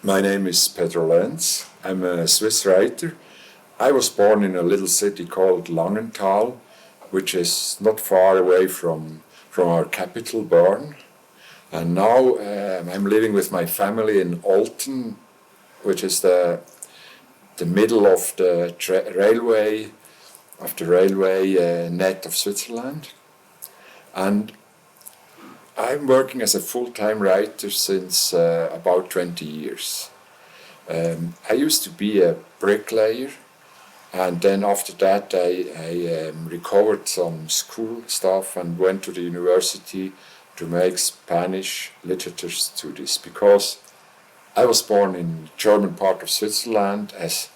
My name is Pedro Lenz. I'm a Swiss writer. I was born in a little city called Langenthal, which is not far away from our capital, Bern. And now I'm living with my family in Olten, which is the middle of the railway net of Switzerland. And I'm working as a full-time writer since about 20 years. I used to be a bricklayer, and then after that I recovered some school stuff and went to the university to make Spanish literature studies, because I was born in the German part of Switzerland as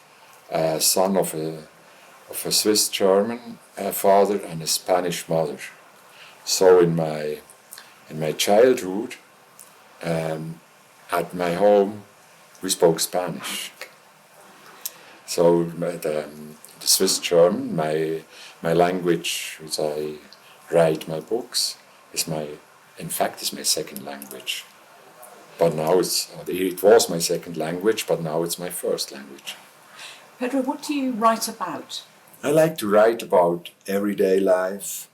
a son of a Swiss German father and a Spanish mother. So in my childhood, at my home, we spoke Spanish. So the Swiss German, my language, which I write my books, is my second language. But now it was my second language, but now it's my first language. Pedro, what do you write about? I like to write about everyday life,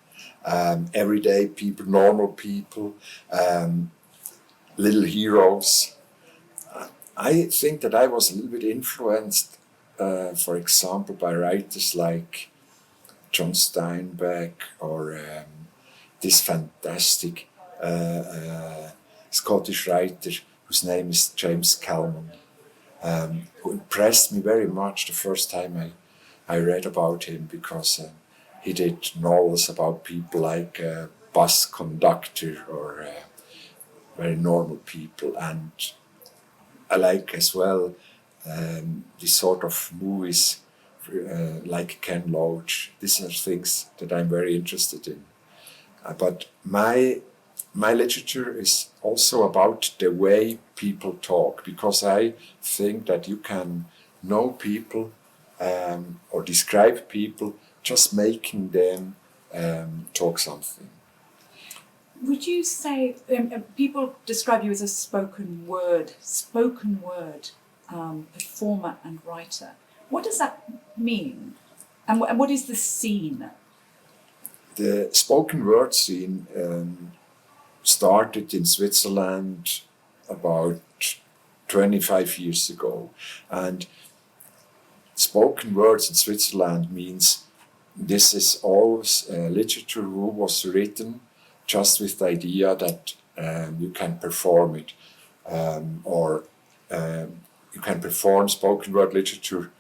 everyday people, normal people, little heroes. I think that I was a little bit influenced, for example, by writers like John Steinbeck or this fantastic Scottish writer whose name is James Calman, who impressed me very much the first time I read about him, because he did novels about people like a bus conductor or very normal people. And I like as well this sort of movies like Ken Loach. These are things that I'm very interested in. But my literature is also about the way people talk, because I think that you can know people or describe people just making them talk something. Would you say people describe you as a spoken word performer and writer? What does that mean? And what is the scene? The spoken word scene started in Switzerland about 25 years ago. And spoken words in Switzerland means this is always literature who was written just with the idea that you can perform it, or you can perform spoken word literature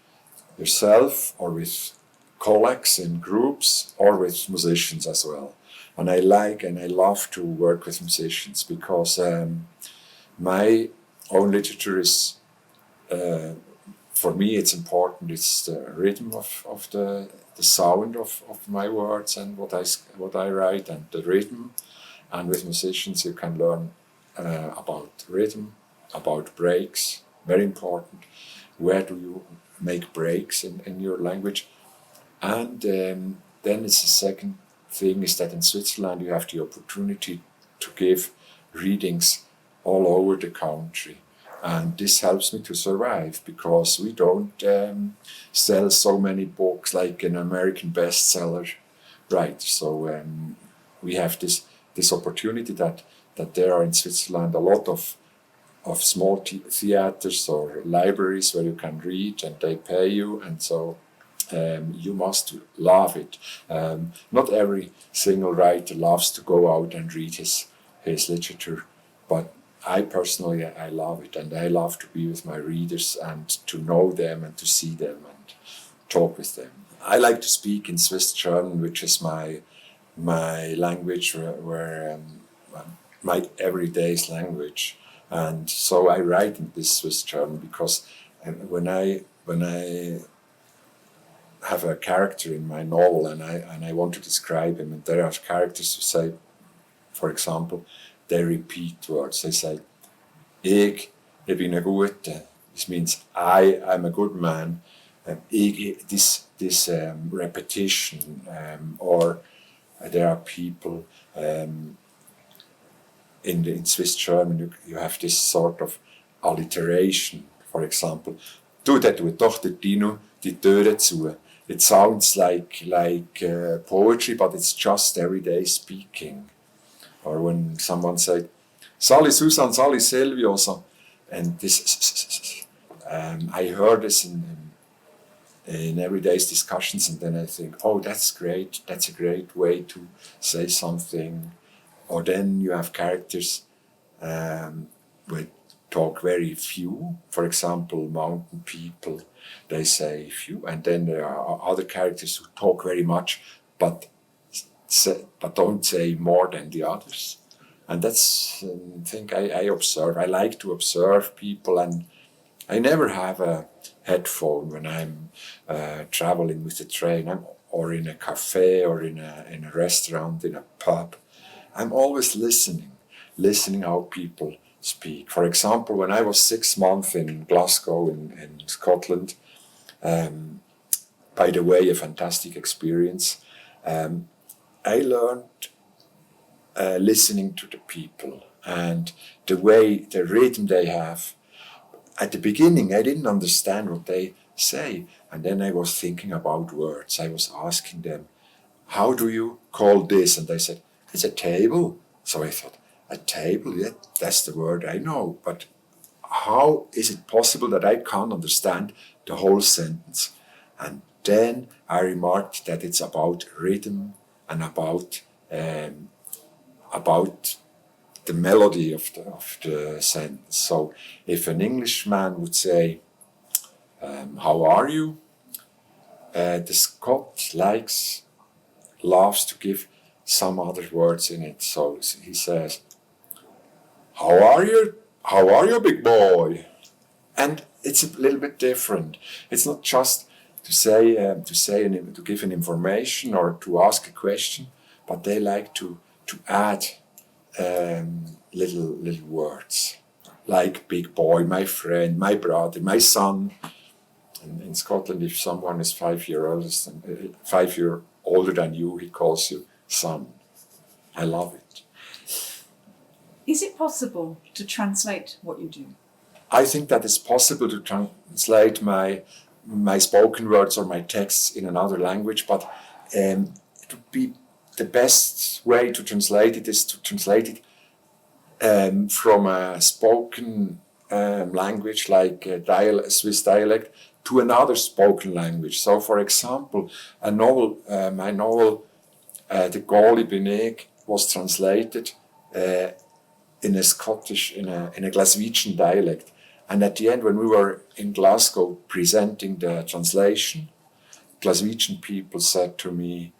yourself or with colleagues in groups or with musicians as well. And I love to work with musicians, because my own literature is, for me, it's important. It's the rhythm of the sound of my words and what I write, and the rhythm. And with musicians you can learn about rhythm, about breaks, very important. Where do you make breaks in your language? And then it's the second thing is that in Switzerland you have the opportunity to give readings all over the country. And this helps me to survive, because we don't sell so many books like an American bestseller, right? So we have this opportunity that there are in Switzerland a lot of small theaters or libraries where you can read and they pay you, and so you must love it. Not every single writer loves to go out and read his literature, but I personally, I love it, and I love to be with my readers and to know them and to see them and talk with them. I like to speak in Swiss German, which is my language, where my everyday language, and so I write in this Swiss German, because when I have a character in my novel and I want to describe him, and there are characters who say, for example, they repeat words. They say, ich bin ein Guter. This means I'm a good man. This repetition, or there are people in Swiss German. You have this sort of alliteration, for example. Du, der tut doch der Dino die Türe zu. It sounds like poetry, but it's just everyday speaking. Or when someone said, Sali Susan, Sali Silvio, so, and this, I heard this in everyday discussions, and then I think, oh, that's great. That's a great way to say something. Or then you have characters who talk very few. For example, mountain people, they say few, and then there are other characters who talk very much, but don't say more than the others. And that's a thing I observe. I like to observe people, and I never have a headphone when I'm traveling with the train, or in a cafe, or in a restaurant, in a pub. I'm always listening how people speak. For example, when I was 6 months in Glasgow in Scotland, by the way, a fantastic experience, I learned listening to the people and the rhythm they have. At the beginning, I didn't understand what they say, and then I was thinking about words. I was asking them, how do you call this? And they said, it's a table. So I thought, a table? Yeah, that's the word I know. But how is it possible that I can't understand the whole sentence? And then I remarked that it's about rhythm and about the melody of the sentence. So if an Englishman would say, how are you? The Scot loves to give some other words in it. So he says, how are you? How are you, big boy? And it's a little bit different. It's not just to give an information or to ask a question, but they like to add little words, like big boy, my friend, my brother, my son. And in Scotland, if someone is 5 years older than you, he calls you son. I love it. Is it possible to translate what you do? I think that it's possible to translate my spoken words or my texts in another language, but it would be the best way to translate it is to translate it from a spoken language like a Swiss dialect to another spoken language. So, for example, my novel, The Gáli Benig, was translated in a Glaswegian dialect. And at the end, when we were in Glasgow presenting the translation, Glaswegian people said to me,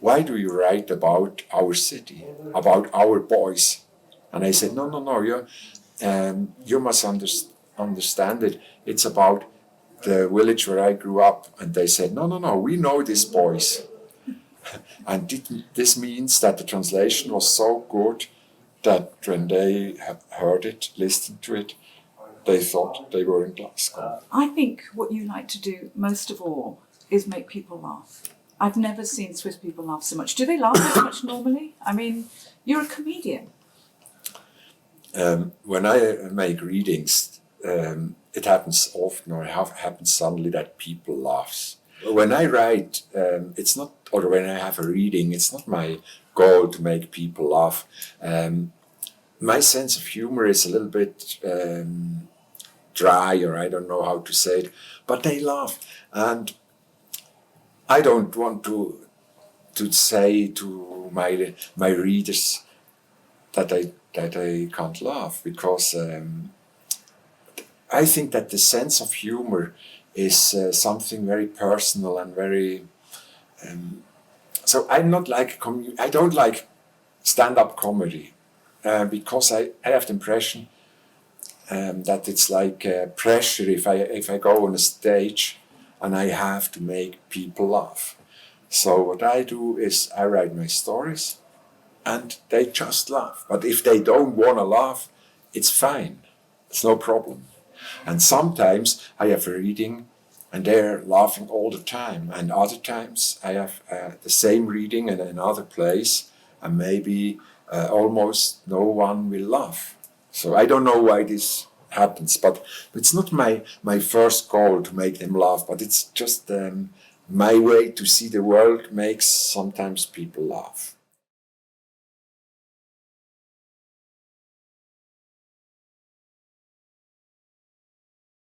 why do you write about our city, about our boys? And I said, no, you must understand it. It's about the village where I grew up. And they said, no, we know these boys. And this means that the translation was so good that when they heard it, listened to it, they thought they were in Glasgow. I think what you like to do most of all is make people laugh. I've never seen Swiss people laugh so much. Do they laugh as much normally? I mean, you're a comedian. When I make readings, it happens often, or it happens suddenly, that people laugh. When I write, it's not, or when I have a reading, it's not my goal to make people laugh. My sense of humor is a little bit dry, or I don't know how to say it, but they laugh. And I don't want to say to my readers that I can't laugh, because I think that the sense of humor is something very personal and very. So I'm not like I don't like stand-up comedy because I have the impression that it's like pressure if I go on a stage and I have to make people laugh. So what I do is I write my stories and they just laugh. But if they don't want to laugh, it's fine. It's no problem. And sometimes I have a reading and they're laughing all the time. And other times I have the same reading in another place and maybe almost no one will laugh. So I don't know why this happens, but it's not my first goal to make them laugh, but it's just my way to see the world makes sometimes people laugh.